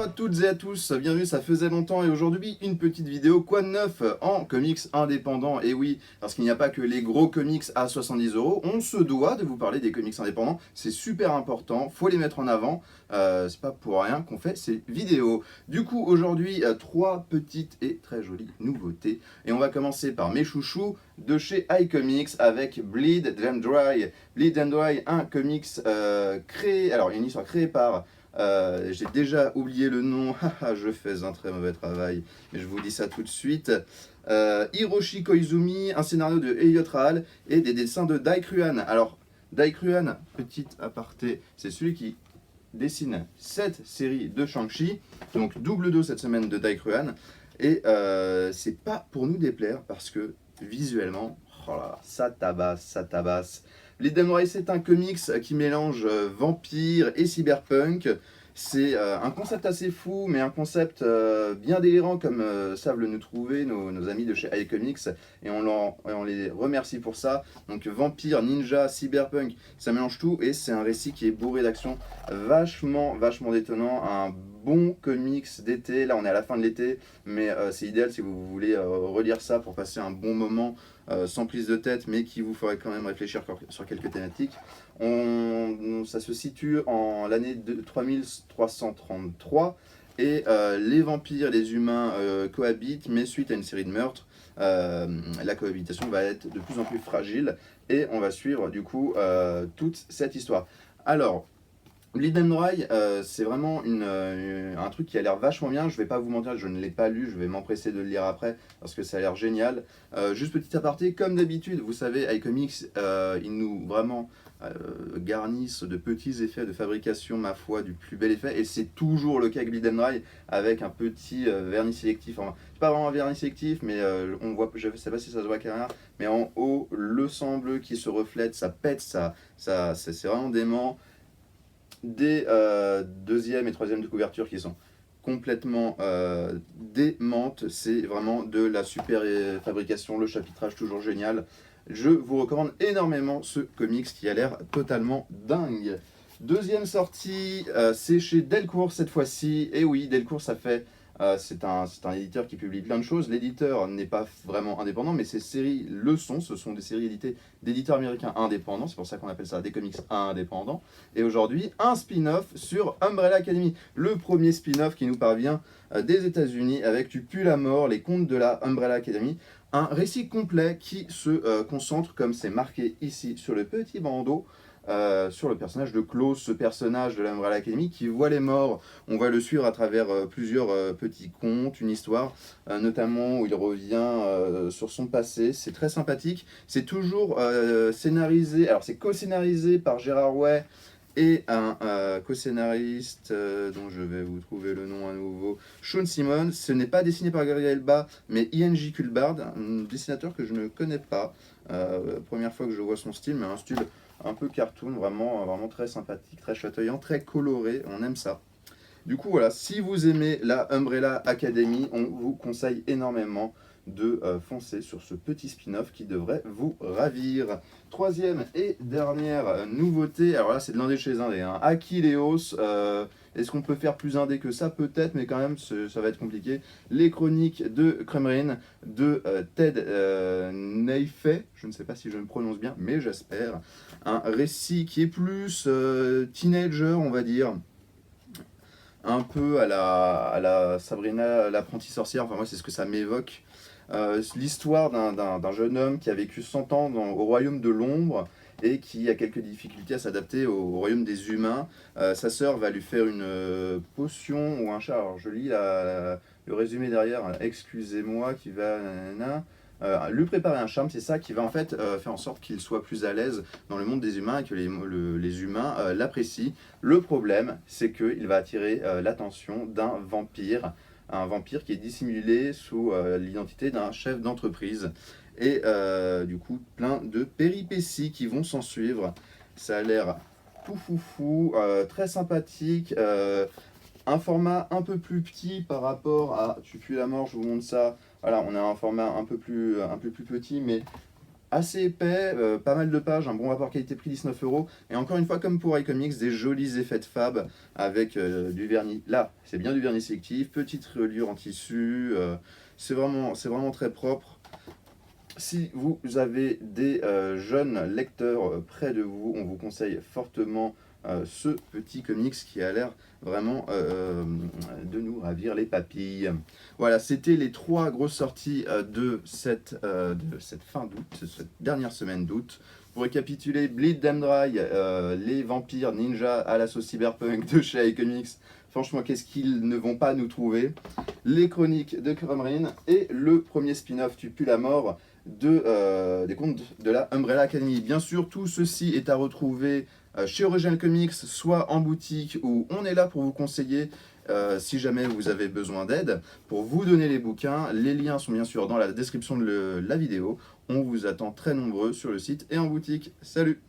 Bonjour à toutes et à tous, bienvenue, ça faisait longtemps et aujourd'hui une petite vidéo quoi de neuf en comics indépendants. Et oui, parce qu'il n'y a pas que les gros comics à 70 €, on se doit de vous parler des comics indépendants, c'est super important, faut les mettre en avant, c'est pas pour rien qu'on fait ces vidéos. Du coup aujourd'hui, trois petites et très jolies nouveautés et on va commencer par mes chouchous de chez iComics avec Bleed and Dry. Bleed and Dry, un comics créé, alors une histoire créée par j'ai déjà oublié le nom, je fais un très mauvais travail, mais je vous dis ça tout de suite. Hiroshi Koizumi, un scénario de Elliot Rahal et des dessins de Dai Kruan. Alors, Dai Kruan, petite aparté, c'est celui qui dessine cette série de Shang-Chi, donc double dos cette semaine de Dai Kruan. Et c'est pas pour nous déplaire parce que visuellement, oh là, ça tabasse, ça tabasse. Les Dames Noires, c'est un comics qui mélange vampire et cyberpunk. C'est un concept assez fou, mais un concept bien délirant comme savent le nous trouver nos amis de chez iComics. Et on les remercie pour ça. Donc vampire, ninja, cyberpunk, ça mélange tout et c'est un récit qui est bourré d'action, vachement détonnant. Un bon comics d'été. Là, on est à la fin de l'été, mais c'est idéal si vous voulez relire ça pour passer un bon moment sans prise de tête, mais qui vous ferait quand même réfléchir sur quelques thématiques. Ça se situe en l'année 3333 et les vampires et les humains cohabitent, mais suite à une série de meurtres, la cohabitation va être de plus en plus fragile et on va suivre du coup toute cette histoire. Alors, Bleed and Dry, c'est vraiment un truc qui a l'air vachement bien. Je vais pas vous mentir, je ne l'ai pas lu, je vais m'empresser de le lire après parce que ça a l'air génial. Juste petit aparté, comme d'habitude, vous savez, iComics, ils nous vraiment garnissent de petits effets de fabrication, ma foi, du plus bel effet. Et c'est toujours le cas avec Bleed and Dry avec un petit vernis sélectif. Enfin, c'est pas vraiment un vernis sélectif, mais on voit, je sais pas si ça se voit carrément, mais en haut, le sang bleu qui se reflète, ça pète, c'est vraiment dément. Des deuxième et troisième de couverture qui sont complètement démentes. C'est vraiment de la super fabrication, le chapitrage toujours génial. Je vous recommande énormément ce comics qui a l'air totalement dingue. Deuxième sortie, c'est chez Delcourt cette fois-ci. Et oui, Delcourt, ça fait... c'est un éditeur qui publie plein de choses. L'éditeur n'est pas vraiment indépendant, mais ces séries le sont. Ce sont des séries éditées d'éditeurs américains indépendants. C'est pour ça qu'on appelle ça des comics indépendants. Et aujourd'hui, un spin-off sur Umbrella Academy. Le premier spin-off qui nous parvient des États-Unis avec Tu pues la mort, les contes de la Umbrella Academy. Un récit complet qui se concentre, comme c'est marqué ici sur le petit bandeau, sur le personnage de Klaus, ce personnage de l'Umbrella Academy qui voit les morts. On va le suivre à travers plusieurs petits contes, une histoire, notamment où il revient sur son passé. C'est très sympathique. C'est toujours scénarisé, alors c'est co-scénarisé par Gérard Way et un co-scénariste dont je vais vous trouver le nom à nouveau, Sean Simon. Ce n'est pas dessiné par Gary Elba, mais I.N.J. Culbard, un dessinateur que je ne connais pas. Première fois que je vois son style, mais un style un peu cartoon, vraiment très sympathique, très chatoyant, très coloré, on aime ça. Du coup voilà, si vous aimez la Umbrella Academy, on vous conseille énormément de foncer sur ce petit spin-off qui devrait vous ravir. Troisième et dernière nouveauté, alors là c'est de l'indé chez indé, hein. Achilleos, est-ce qu'on peut faire plus indé que ça? Peut-être, mais quand même ça va être compliqué. Les chroniques de Kremrin, de Ted Neifei, je ne sais pas si je me prononce bien, mais j'espère. Un récit qui est plus teenager, on va dire, un peu à la Sabrina l'apprentie sorcière. Enfin moi c'est ce que ça m'évoque. L'histoire d'un jeune homme qui a vécu 100 ans au royaume de l'ombre et qui a quelques difficultés à s'adapter au royaume des humains. Sa sœur va lui faire une potion ou un chat. Alors je lis le résumé derrière, excusez-moi, qui va... nanana. Lui préparer un charme, c'est ça qui va en fait faire en sorte qu'il soit plus à l'aise dans le monde des humains et que les humains l'apprécient. Le problème, c'est qu'il va attirer l'attention d'un vampire, un vampire qui est dissimulé sous l'identité d'un chef d'entreprise. Et du coup, plein de péripéties qui vont s'en suivre. Ça a l'air tout foufou, très sympathique. Un format un peu plus petit par rapport à Tu pues la mort, je vous montre ça. Voilà, on a un format un peu plus petit, mais assez épais, pas mal de pages, un bon rapport qualité-prix, 19 euros. Et encore une fois, comme pour iComics, des jolis effets de fab avec du vernis. Là, c'est bien du vernis sélectif, petite reliure en tissu, c'est vraiment très propre. Si vous avez des jeunes lecteurs près de vous, on vous conseille fortement ce petit comics qui a l'air vraiment de nous ravir les papilles. Voilà, c'était les 3 grosses sorties de cette fin d'août, cette dernière semaine d'août. Pour récapituler, Bleed Them Dry, les vampires ninja à la sauce cyberpunk de chez iComics. Franchement, qu'est-ce qu'ils ne vont pas nous trouver? Les chroniques de Crumrin et le premier spin-off Tu pues la mort des contes de la Umbrella Academy. Bien sûr, tout ceci est à retrouver chez Original Comics, soit en boutique, où on est là pour vous conseiller si jamais vous avez besoin d'aide, pour vous donner les bouquins. Les liens sont bien sûr dans la description de la vidéo. On vous attend très nombreux sur le site et en boutique. Salut!